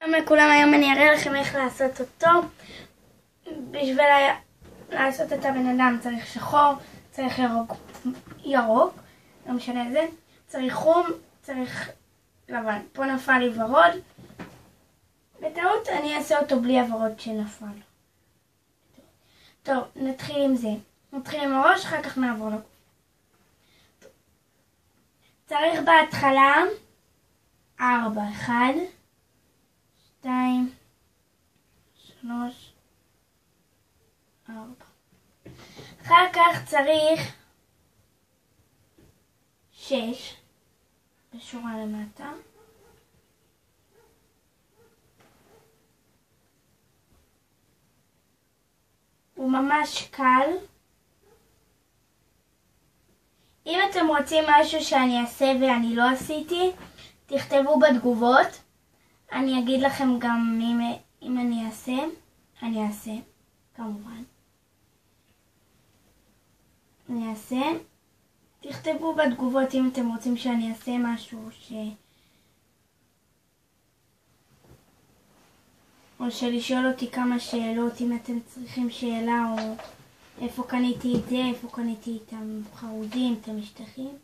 שלום לכולם, היום אני אראה לכם איך לעשות אותו. בשביל לעשות את הבן אדם צריך שחור, צריך ירוק, לא משנה איזה, צריך חום, צריך לבן. פה נפל לי ורוד, בטעות אני אעשה אותו בלי הוורוד שנפל. טוב, נתחיל עם זה. נתחיל עם הראש, אחר כך נעבור לגוף. צריך בהתחלה 4, 1, 2, 3, 4. אחר כך צריך 6 בשורה למטה. הוא ממש קל. אם אתם רוצים משהו שאני אעשה ואני לא עשיתי, תכתבו בתגובות. אני אגיד לכם גם אם אני אעשה, כמובן. אני אעשה. תכתבו בתגובות אם אתם רוצים שאני אעשה משהו או שלשאול אותי כמה שאלות, אם אתם צריכים שאלה, או איפה קניתי את זה, איפה קניתי את החרודים, את המשטחים.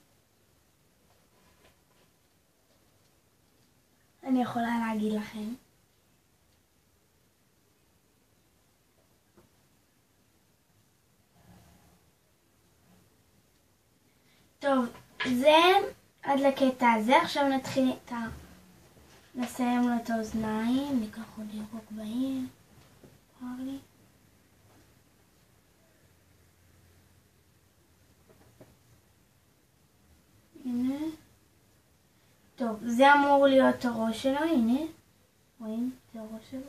אני יכולה להגיד לכם. טוב, זה עד לקטע הזה. עכשיו נתחיל נסיים לו את האוזניים. ניקח עוד ירוק בעיר. פרלי. הנה. טוב, זה אמור להיות הראש שלו, הנה. רואים? זה הראש שלו.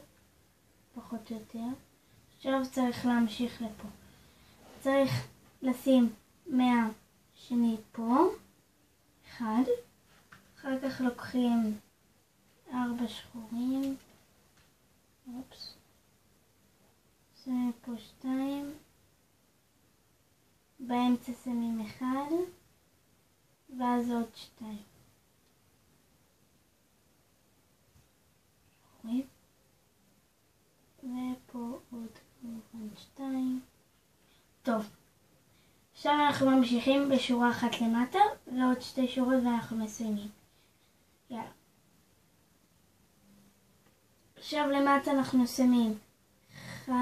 פחות או יותר. עכשיו צריך להמשיך לפה. צריך לשים 100 שני פה. 1. אחר כך לוקחים 4 שחורים. אופס. שמים פה 2. באמצע שמים 1. ואז עוד 2. ופה עוד כמובן 2. טוב. עכשיו אנחנו ממשיכים בשורה אחת למטה, ועוד 2 שורות ואנחנו מסיימים. יאללה. עכשיו למטה אנחנו שמים 1,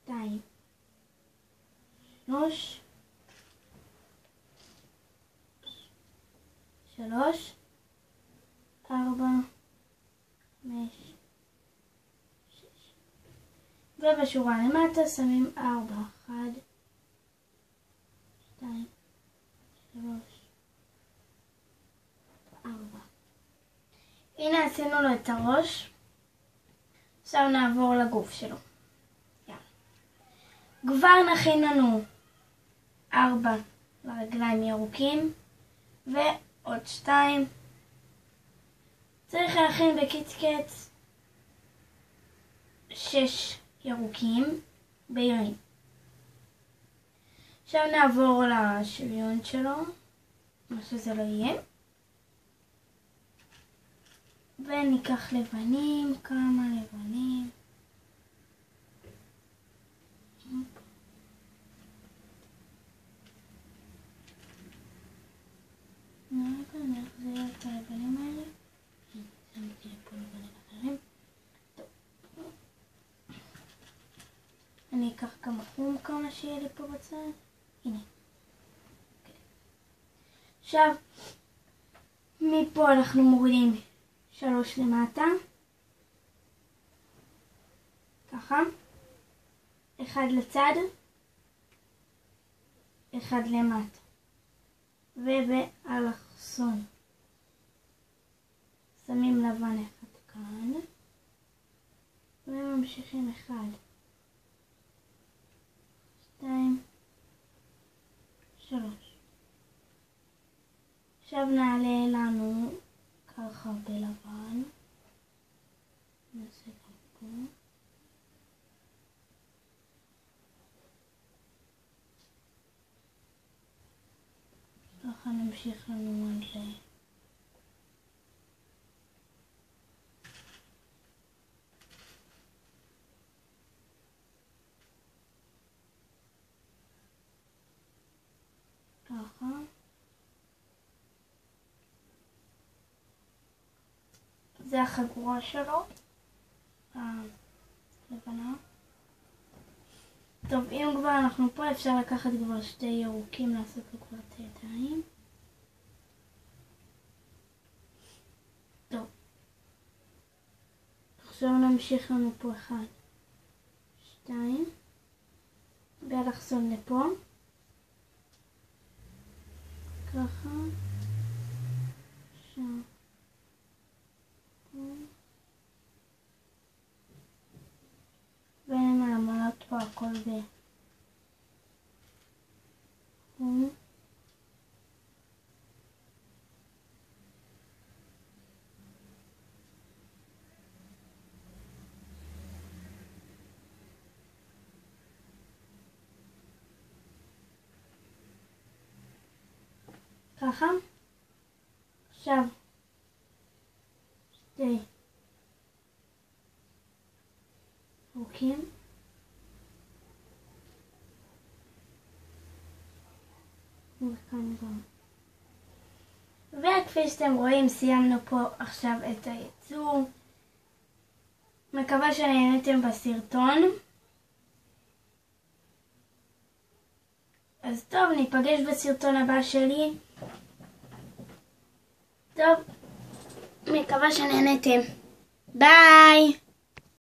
2, 3, 4, 5, 6. ובשורה למטה שמים 4, 1, 2, 3, 4. הנה עשינו לו את הראש. עכשיו נעבור לגוף שלו. יאללה. כבר נכין לנו 4 לרגליים ירוקים ועוד 2. צריך להכין בקיצקץ 6 ירוקים בהירים. עכשיו נעבור לשריון שלו, מה שזה לא יהיה. וניקח לבנים, כמה לבנים. רגע, נחזיר את הלבנים האלה. שמתי פה לבנים אחרים. טוב. אני אקח כמה חום, כמה שיהיה לי פה בצד. הנה. עכשיו, מפה אנחנו מורידים 3 למטה. ככה. 1 לצד. 1 למטה. ובאלכסון שמים לבן 1 כאן. וממשיכים 1, 2, 3. עכשיו נעלה לנו ככה בלבן. נעשה גם פה. ככה נמשיך לנו עד זה החגורה שלו. לבנה. טוב, אם כבר אנחנו פה, אפשר לקחת כבר שתי ירוקים, לעשות לו כבר את הידיים. טוב. עכשיו נמשיך לנו פה 1, 2. באלכסון לפה. ככה. שם. פה. ונעמלות פה הכל ככה. עכשיו שתי ירוקים. וכאן גם. וכפי שאתם רואים, סיימנו פה עכשיו את הייצור. מקווה שנהנתם בסרטון. אז טוב, ניפגש בסרטון הבא שלי. טוב, מקווה שנהנתם. ביי!